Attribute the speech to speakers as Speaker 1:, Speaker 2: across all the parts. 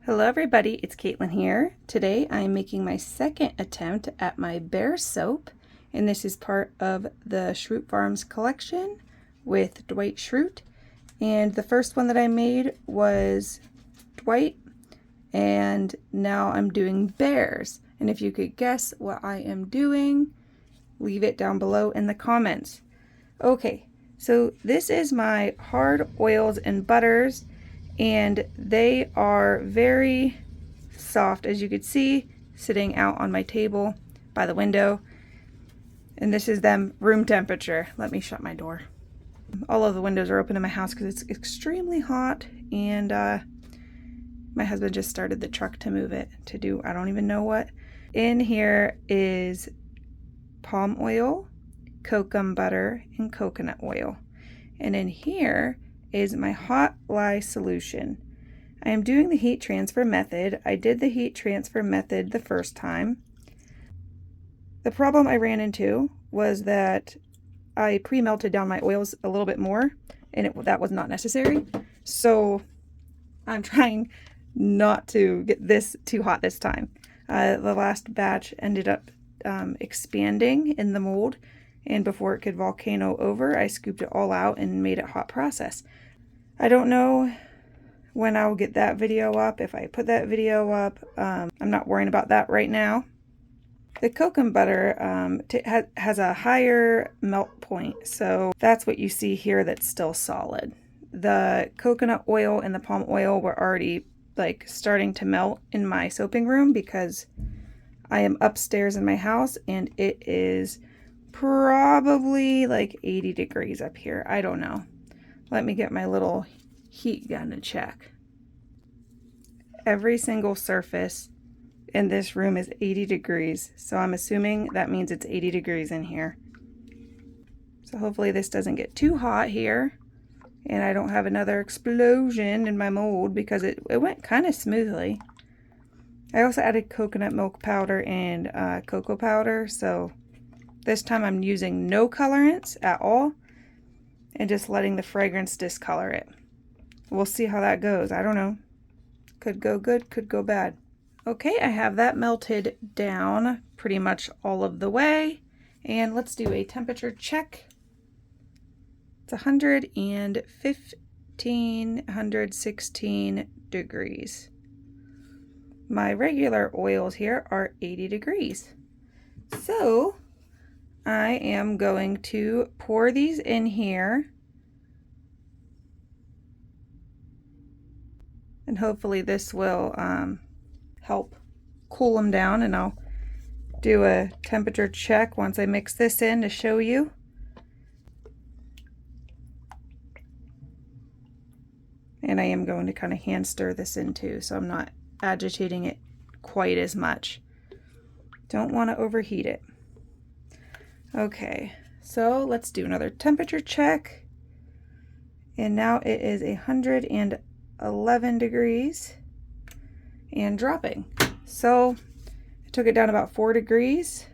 Speaker 1: Hello everybody, it's Caitlin here. Today I am making my second attempt at my bear soap, and this is part of the Schrute Farms collection with Dwight Schrute. And the first one that I made was Dwight, and now I'm doing bears. And if you could guess what I am doing, leave it down below in the comments. Okay, so this is my hard oils and butters, and they are very soft, as you could see, sitting out on my table by the window. And this is them room temperature. Let me shut my door. All of the windows are open in my house because it's extremely hot, and my husband just started the truck to move it to do I don't even know what. In here is palm oil, Kokum butter, and coconut oil. And in here is my hot lye solution. I am doing the heat transfer method. I did the heat transfer method the first time. The problem I ran into was that I pre-melted down my oils a little bit more, and that was not necessary. So I'm trying not to get this too hot this time. The last batch ended up expanding in the mold, and before it could volcano over, I scooped it all out and made it hot process. I don't know when I'll get that video up, if I put that video up. I'm not worrying about that right now. The Kokum butter has a higher melt point, so that's what you see here that's still solid. The coconut oil and the palm oil were already like starting to melt in my soaping room because I am upstairs in my house and it is probably like 80 degrees up here. I don't know. Let me get my little heat gun to check. Every single surface in this room is 80 degrees, so I'm assuming that means it's 80 degrees in here. So hopefully this doesn't get too hot here and I don't have another explosion in my mold, because it went kind of smoothly. I also added coconut milk powder and cocoa powder, so this time I'm using no colorants at all and just letting the fragrance discolor it. We'll see how that goes. I don't know. Could go good, could go bad. Okay, I have that melted down pretty much all of the way. And let's do a temperature check. It's 116 degrees. My regular oils here are 80 degrees. So I am going to pour these in here, and hopefully this will help cool them down, and I'll do a temperature check once I mix this in to show you. And I am going to kind of hand stir this in too, so I'm not agitating it quite as much. Don't want to overheat it. Okay, so let's do another temperature check. And now it is 111 degrees and dropping. So I took it down about 4 degrees.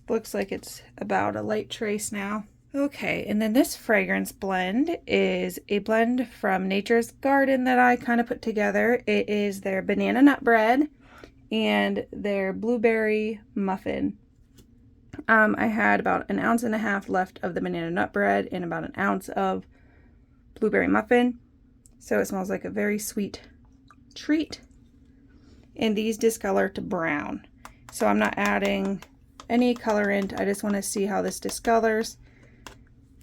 Speaker 1: Looks like it's about a light trace now. Okay, and then this fragrance blend is a blend from Nature's Garden that I kind of put together. It is their banana nut bread and their blueberry muffin. I had about 1.5 ounces left of the banana nut bread and about 1 ounce of blueberry muffin. So it smells like a very sweet treat. And these discolor to brown. So I'm not adding any colorant. I just want to see how this discolors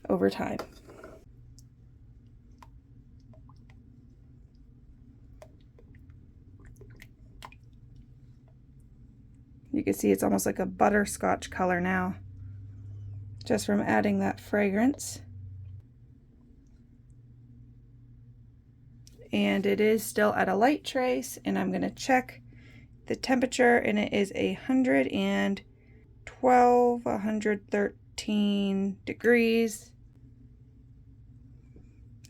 Speaker 1: over time. You can see it's almost like a butterscotch color now, just from adding that fragrance. and it is still at a light trace, and I'm going to check the temperature, and it is 112, 113 degrees.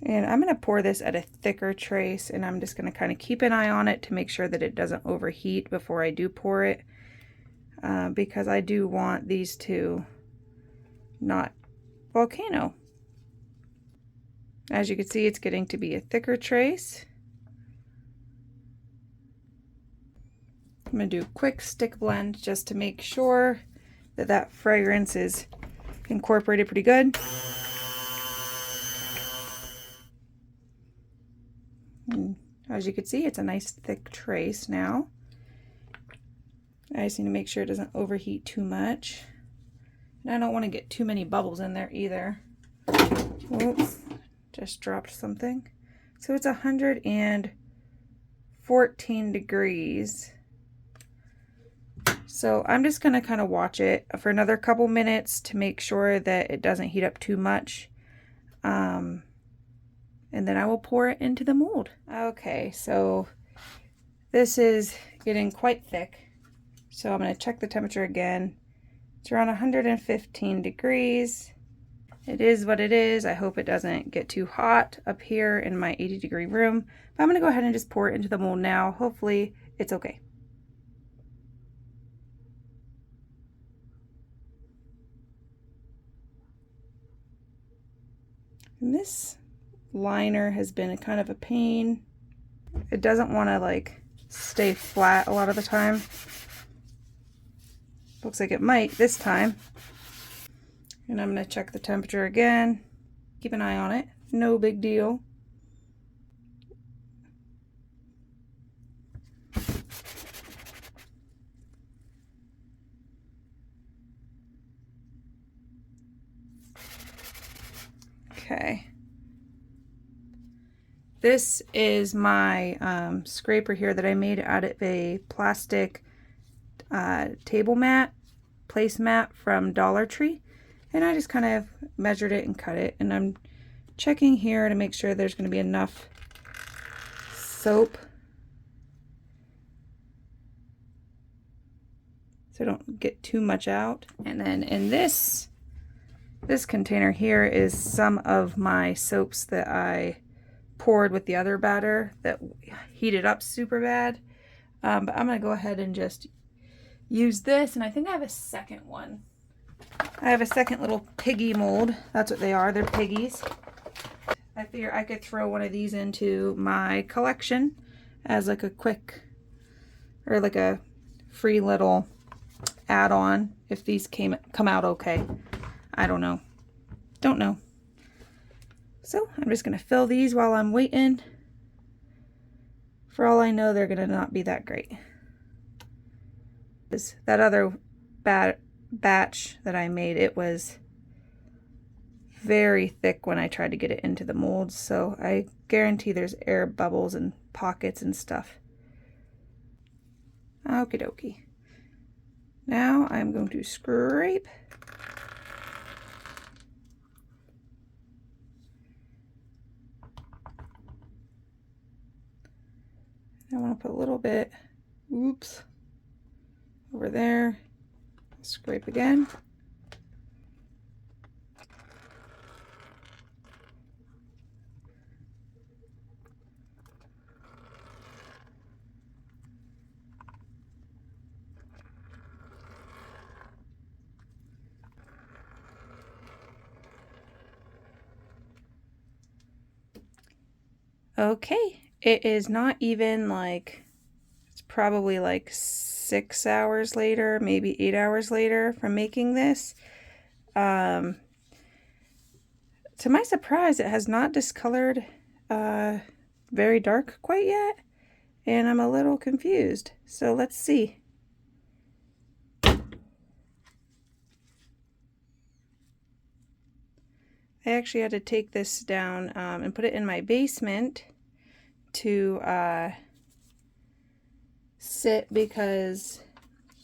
Speaker 1: And I'm going to pour this at a thicker trace, and I'm just going to kind of keep an eye on it to make sure that it doesn't overheat before I do pour it, because I do want these to not volcano. As you can see, it's getting to be a thicker trace. I'm going to do a quick stick blend just to make sure that that fragrance is incorporated pretty good. And as you can see, it's a nice thick trace now. I just need to make sure it doesn't overheat too much. And I don't want to get too many bubbles in there either. Oops, just dropped something. So it's 114 degrees. So I'm just going to kind of watch it for another couple minutes to make sure that it doesn't heat up too much. And then I will pour it into the mold. Okay, so this is getting quite thick. So I'm going to check the temperature again. It's around 115 degrees. It is what it is. I hope it doesn't get too hot up here in my 80-degree room. But I'm going to go ahead and just pour it into the mold now. Hopefully it's okay. And this liner has been a kind of a pain. It doesn't want to like stay flat a lot of the time. Looks like it might this time. And I'm going to check the temperature again. Keep an eye on it. No big deal. Okay. This is my scraper here that I made out of a plastic table mat, placemat from Dollar Tree. And I just kind of measured it and cut it. And I'm checking here to make sure there's going to be enough soap so I don't get too much out. And then in this container here is some of my soaps that I poured with the other batter that heated up super bad. But I'm going to go ahead and just use this, and I think I have a second one. I have a second little piggy mold. That's what they are. They're piggies. I figure I could throw one of these into my collection as like a quick, or like a free little add-on if these come out okay. I don't know. Don't know. So I'm just going to fill these while I'm waiting. For all I know, they're going to not be that great. That other batch that I made, it was very thick when I tried to get it into the molds, so I guarantee there's air bubbles and pockets and stuff. Okie dokie. Now I'm going to scrape. I want to put a little bit, oops, over there. Scrape again. Okay, it is not even like, it's probably like 6 hours later, maybe 8 hours later from making this. To my surprise, it has not discolored very dark quite yet, and I'm a little confused. So let's see. I actually had to take this down and put it in my basement to sit because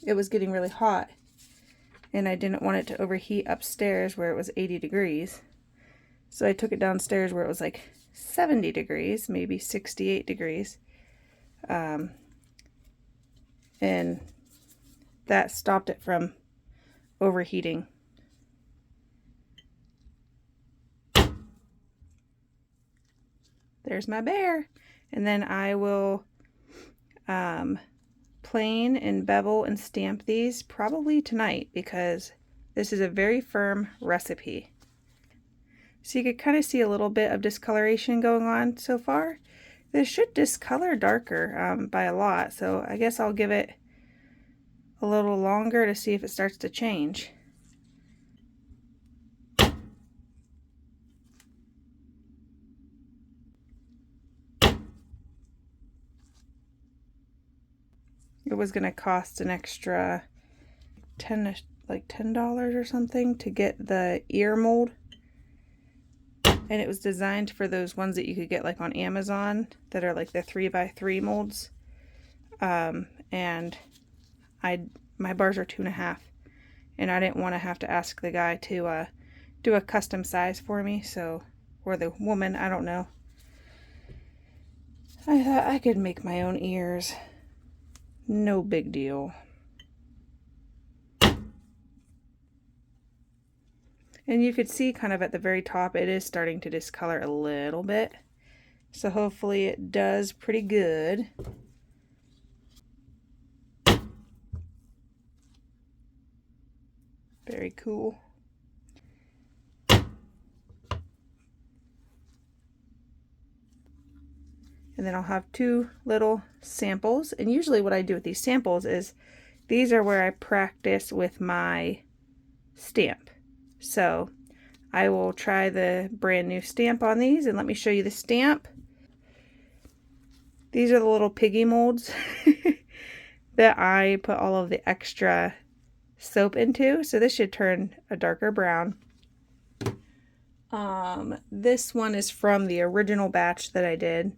Speaker 1: it was getting really hot and I didn't want it to overheat upstairs where it was 80 degrees. So I took it downstairs where it was like 70 degrees, maybe 68 degrees. And that stopped it from overheating. There's my bear. And then I will plane and bevel and stamp these probably tonight, because this is a very firm recipe. So you could kind of see a little bit of discoloration going on so far. This should discolor darker by a lot, so I guess I'll give it a little longer to see if it starts to change. It was going to cost an extra $10 or something to get the ear mold. And it was designed for those ones that you could get like on Amazon that are like the 3x3 molds. And my bars are 2.5, and I didn't want to have to ask the guy to do a custom size for me, so, or the woman, I don't know. I thought I could make my own ears. No big deal. And you could see kind of at the very top, it is starting to discolor a little bit. So hopefully it does pretty good. Very cool. And then I'll have 2 little samples. And usually what I do with these samples is, these are where I practice with my stamp. So I will try the brand new stamp on these, and let me show you the stamp. These are the little piggy molds that I put all of the extra soap into. So this should turn a darker brown. This one is from the original batch that I did.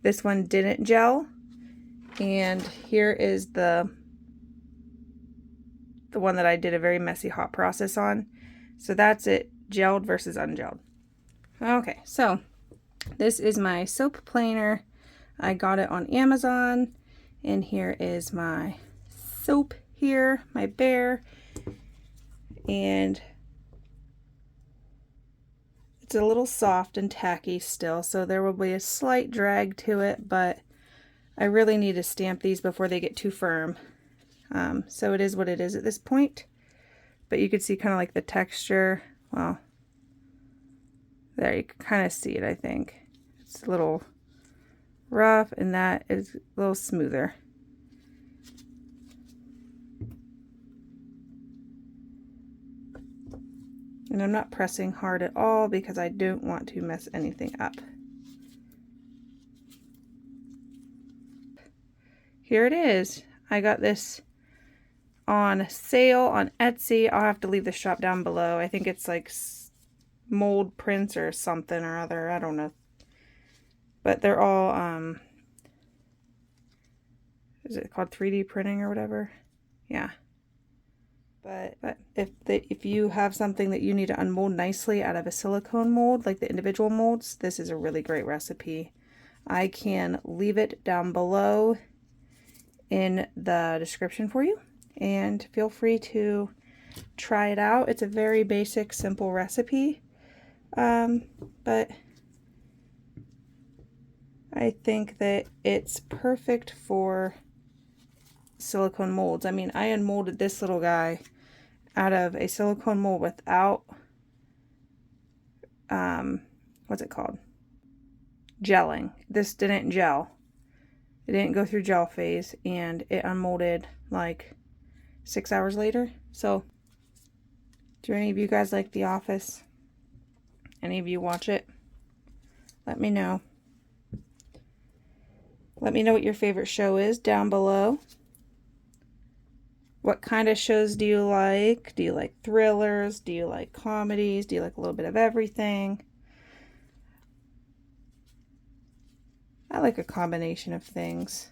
Speaker 1: This one didn't gel. And here is the one that I did a very messy hot process on. So that's it, gelled versus ungelled. Okay, so this is my soap planer. I got it on Amazon, and here is my soap here, my bear, and it's a little soft and tacky still, so there will be a slight drag to it, but I really need to stamp these before they get too firm. So it is what it is at this point. But you could see kind of like the texture. Well, there you can kind of see it, I think. It's a little rough, and that is a little smoother. And I'm not pressing hard at all because I don't want to mess anything up. Here it is. I got this on sale on Etsy. I'll have to leave the shop down below. I think it's like mold prints or something or other. I don't know. But they're all, is it called 3D printing or whatever? Yeah. But if you have something that you need to unmold nicely out of a silicone mold, like the individual molds, this is a really great recipe. I can leave it down below in the description for you, and feel free to try it out. It's a very basic, simple recipe, but I think that it's perfect for silicone molds. I mean, I unmolded this little guy out of a silicone mold without, what's it called? Gelling. This didn't gel. It didn't go through gel phase, and it unmolded like 6 hours later. So, do any of you guys like The Office? Any of you watch it? Let me know. Let me know what your favorite show is down below. What kind of shows do you like? Do you like thrillers? Do you like comedies? Do you like a little bit of everything? I like a combination of things.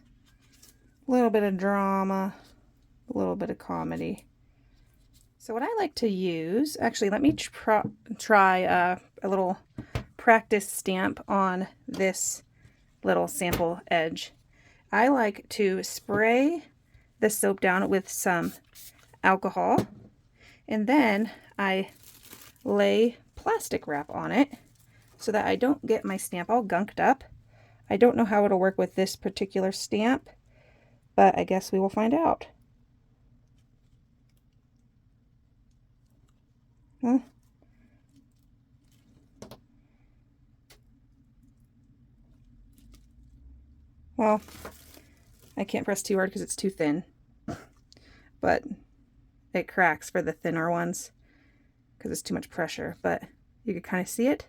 Speaker 1: A little bit of drama, a little bit of comedy. So what I like to use, actually let me try a little practice stamp on this little sample edge. I like to spray the soap down with some alcohol, and then I lay plastic wrap on it so that I don't get my stamp all gunked up. I don't know how it'll work with this particular stamp, but I guess we will find out. Well, I can't press too hard because it's too thin, but it cracks for the thinner ones because it's too much pressure, but you can kind of see it.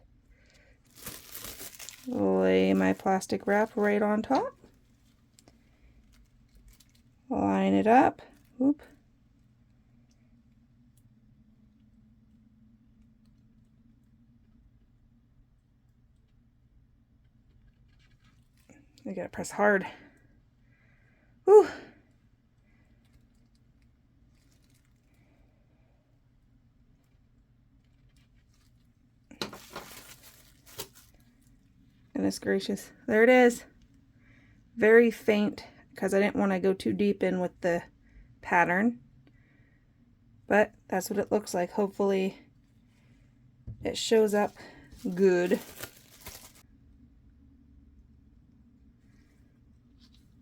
Speaker 1: Lay my plastic wrap right on top. Line it up. Whoop. I gotta press hard. Whew. Goodness gracious. There it is. Very faint because I didn't want to go too deep in with the pattern. But that's what it looks like. Hopefully it shows up good.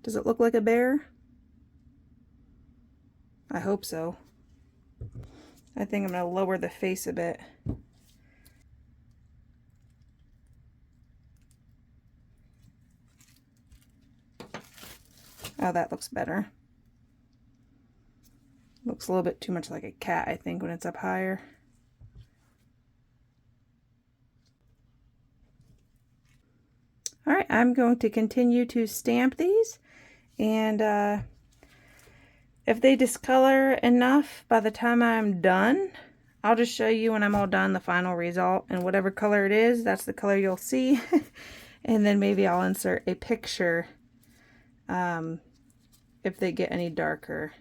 Speaker 1: Does it look like a bear? I hope so. I think I'm going to lower the face a bit. Oh, that looks better. Looks a little bit too much like a cat, I think, when it's up higher. All right, I'm going to continue to stamp these, and if they discolor enough by the time I'm done, I'll just show you when I'm all done the final result, and whatever color it is, that's the color you'll see. And then maybe I'll insert a picture if they get any darker.